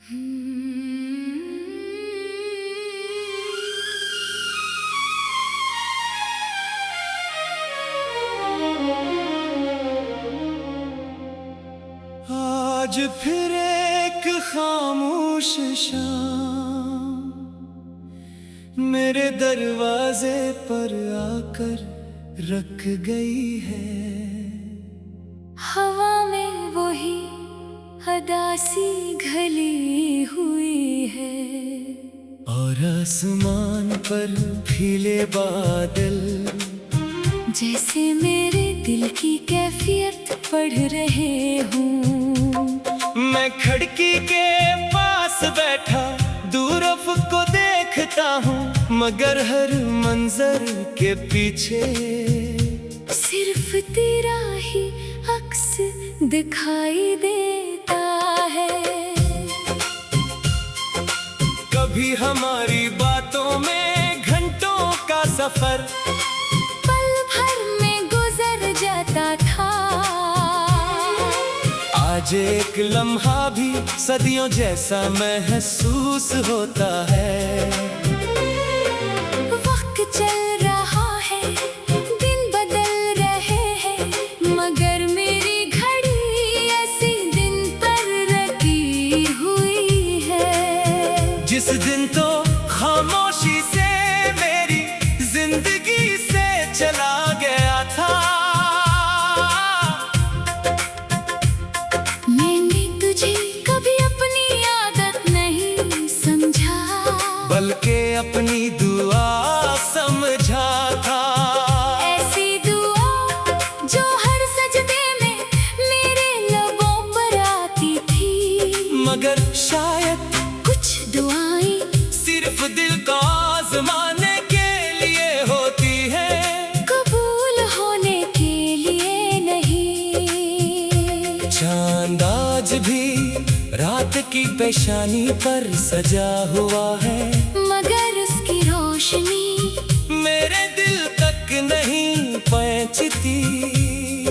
आज फिर एक खामोश शाम मेरे दरवाजे पर आकर रख गई है। हवा में वही अदासी घली हुई है, और आसमान पर फीले बादल जैसे मेरे दिल की कैफियत पढ़ रहे हूँ। मैं खिड़की के पास बैठा दूर अफ़क़ को देखता हूँ, मगर हर मंजर के पीछे सिर्फ तेरा ही अक्स दिखाई देता है। कभी हमारी बातों में घंटों का सफर पल भर में गुजर जाता था। आज एक लम्हा भी सदियों जैसा महसूस होता है। वक्त चल रहा है, दिन बदल रहे हैं, मगर मेरी घड़ी ऐसी दिन पर रखी हुई है। जिस दिन तो खामोशी से मेरी जिंदगी से चला गया था। मैंने तुझे कभी अपनी आदत नहीं समझा, बल्कि अपनी दुआ समझा था। ऐसी दुआ जो हर सजदे में मेरे लबों पर आती थी। मगर शायद कुछ दुआएं सिर्फ दिल को आजमाने के लिए होती है, कबूल होने के लिए नहीं। चांद आज भी रात की पेशानी पर सजा हुआ है, मगर उसकी रोशनी मेरे दिल तक नहीं पहुंचती।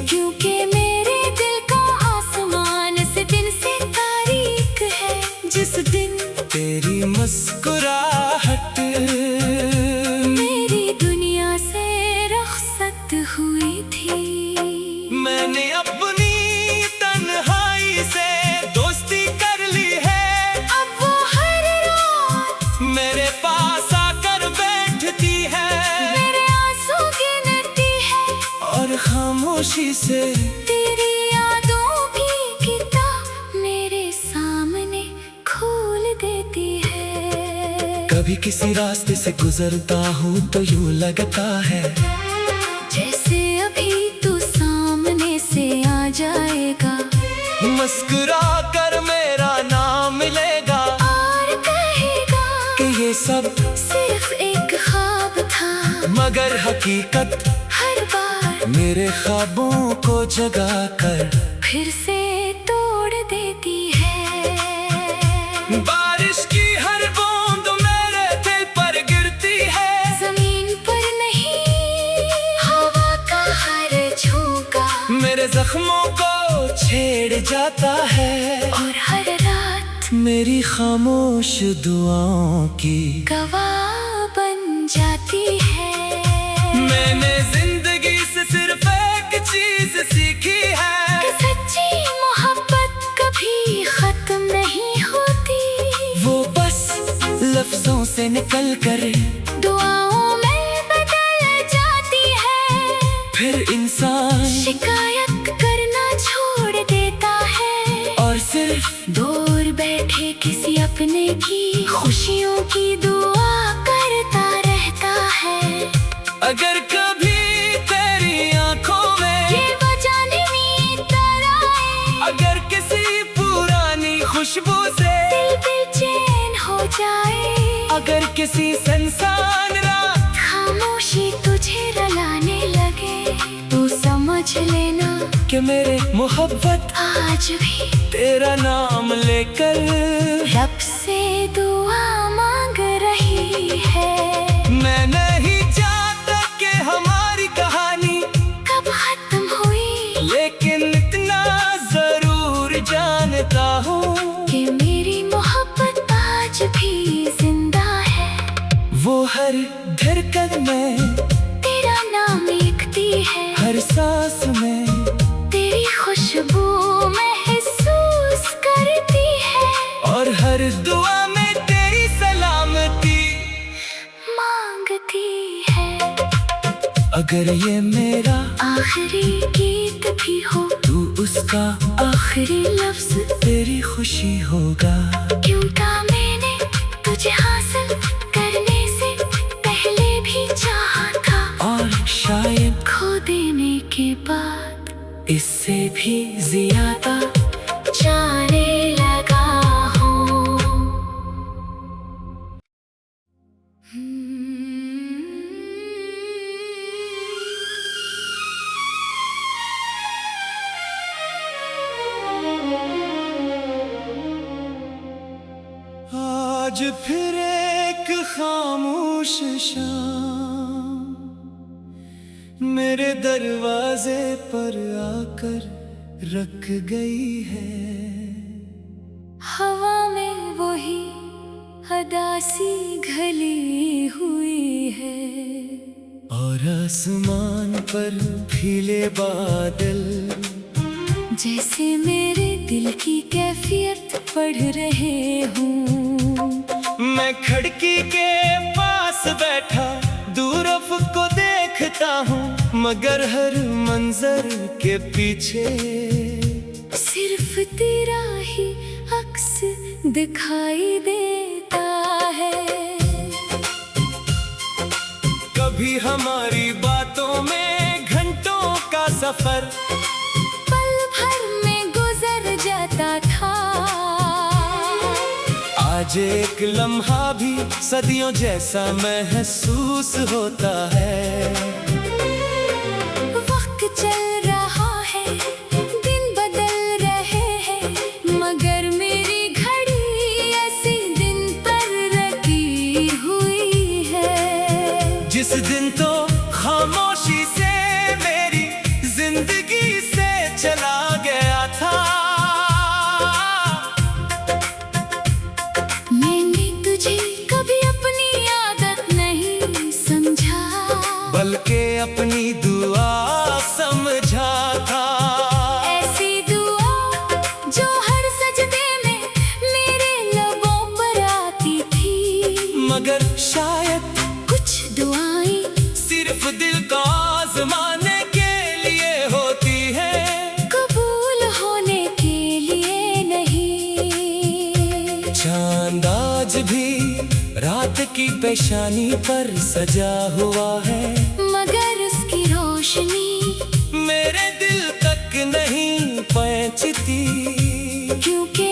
क्योंकि मेरे दिल का आसमान से दिन से तारीक है। जिस दिन तेरी मुस्कुराहट मेरी दुनिया से रुखसत हुई थी, मैंने अपनी तन्हाई से दोस्ती कर ली है। अब वो हर रात मेरे पास आकर बैठती है, मेरे आंसू गिनती है, और खामोशी से तेरी यादों की किताब मेरे सामने खोल देती है। कभी किसी रास्ते से गुजरता हूँ तो यूं लगता है जैसे अभी तू सामने से आ जाएगा, मुस्कुरा कर मेरा नाम लेगा, और कहेगा कि ये सब सिर्फ एक ख्वाब था। मगर हकीकत हर बार मेरे ख्वाबों को जगा कर फिर से तोड़ देती है। बारिश की हर बूंद मेरे दिल पर गिरती है, जमीन पर नहीं, हवा का हर झोंका मेरे जख्मों को छेड़ जाता है, और हर रात मेरी खामोश दुआओं की गवाह बन जाती है। मैंने जिंदगी से सिर्फ एक चीज सीखी है, कि सच्ची मोहब्बत कभी खत्म नहीं होती, वो बस लफ्जों से निकल कर दुआओं में बदल जाती है। फिर इंसान शिकायत करना छोड़ देता है, और सिर्फ दूर बैठे किसी अपने की खुशियों की दुआ करता रहता है। अगर कभी तेरी आंखों में ये बजाने तरह आए, अगर किसी पुरानी खुशबू से दिल बेचैन हो जाए, अगर किसी सुनसान रात खामोशी तुझे रुलाने लगे, तो समझ लेना कि मेरे मोहब्बत आज भी तेरा नाम लेकर रब से दुआ मांग रही है। मैं नहीं जानता कि हमारी कहानी कब खत्म हुई, लेकिन इतना जरूर जानता हूँ कि मेरी मोहब्बत अगर ये मेरा आखिरी गीत भी हो, तू उसका आखिरी लफ्ज तेरी खुशी होगा। क्योंकि मैंने तुझे हासिल करने से पहले भी चाहा था, और शायद खो देने के बाद इससे भी ज्यादा जाने लगा हूँ। आज फिर एक खामोश शाम मेरे दरवाजे पर आकर रख गई है। हवा में वही हदासी घली हुई है, और आसमान पर फीले बादल जैसे मेरे दिल की कैफियत पढ़ रहे हूँ। मैं खिड़की के पास बैठा दूर को देखता हूँ, मगर हर मंजर के पीछे सिर्फ तेरा ही अक्स दिखाई देता है। कभी हमारी बातों में घंटों का सफर पल भर में गुजर जाता था। आज एक लम्हा भी सदियों जैसा महसूस होता है। वक्त चल रहा है, दिन बदल रहे हैं, मगर मेरी घड़ी ऐसी दिन पर रखी हुई है। जिस दिन तो खामोशी से मेरी जिंदगी से चला गया था। मैंने तुझे कभी अपनी आदत नहीं समझा, बल्कि अपनी दुआ समझा था। ऐसी दुआ जो हर सजदे में मेरे लबों पर आती थी। मगर शायद कुछ दुआएं सिर्फ दिल को आजमाने के लिए होती है, कबूल होने के लिए नहीं। चांद आज भी रात की पेशानी पर सजा हुआ है, मगर उसकी रोशनी मेरे दिल तक नहीं पहुंचती। क्योंकि